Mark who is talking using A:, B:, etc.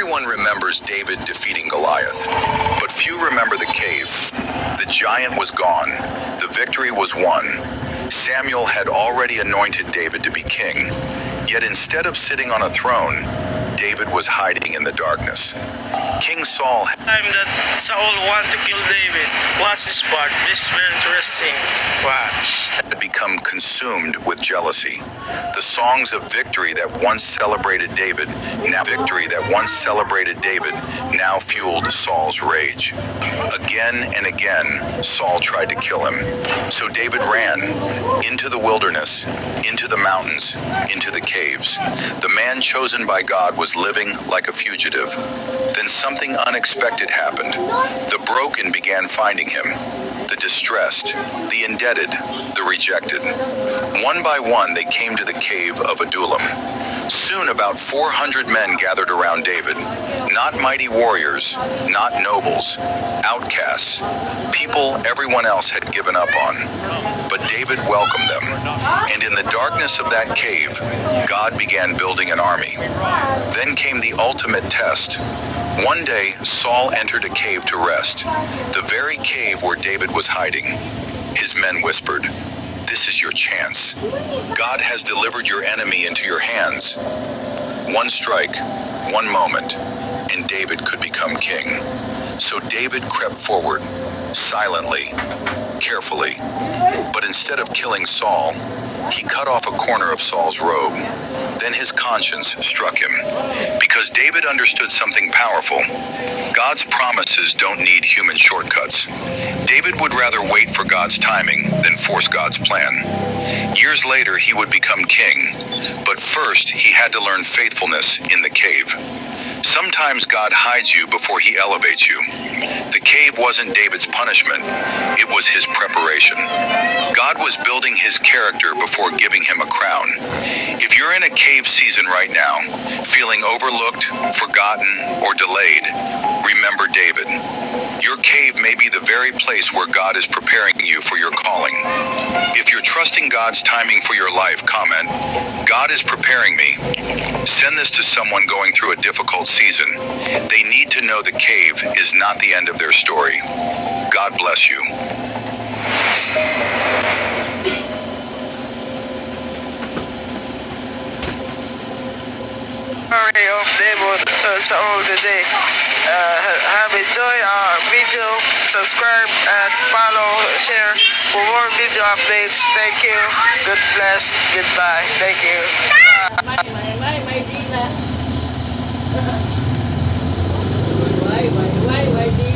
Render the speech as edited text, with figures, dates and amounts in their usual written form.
A: Everyone remembers David defeating Goliath, but few remember the cave. The giant was gone. The victory was won. Samuel had already anointed David to be king, yet instead of sitting on a throne, David was hiding in the darkness. King Saul
B: Time that Saul wanted to kill David. Watch this part. This is very interesting. Watch.
A: had become consumed with jealousy. The songs of victory that once celebrated David now fueled Saul's rage. Again and again, Saul tried to kill him. So David ran into the wilderness, into the mountains, into the caves. The man chosen by God was living like a fugitive. Then something unexpected happened. The broken began finding him, the distressed, the indebted, the rejected. One by one, they came to the cave of Adullam. Soon about 400 men gathered around David. Not mighty warriors, not nobles, outcasts, people everyone else had given up on. But David welcomed them. And in the darkness of that cave, God began building an army. Then came the ultimate test. One day, Saul entered a cave to rest, the very cave where David was hiding. His men whispered, "This is your chance. God has delivered your enemy into your hands." One strike, one moment, and David could become king. So David crept forward, silently, carefully. But instead of killing Saul, he cut off a corner of Saul's robe. Then his conscience struck him, because David understood something powerful. God's promises don't need human shortcuts. David would rather wait for God's timing than force God's plan. Years later, he would become king, but first he had to learn faithfulness in the cave. Sometimes God hides you before he elevates you. The cave wasn't David's punishment, it was his preparation. God was building his character before giving him a crown. If you're in a cave season right now, feeling overlooked, forgotten, or delayed, remember David. Your cave may be the very place where God is preparing you for your calling. If you're trusting God's timing for your life, comment, "God is preparing me." Send this to someone going through a difficult season. They need to know the cave is not the end of their story. God bless you.
B: Story of David Saul today. Have enjoyed our video. Subscribe and follow, share for more video updates. Thank you. God bless. Goodbye. Thank you.
C: May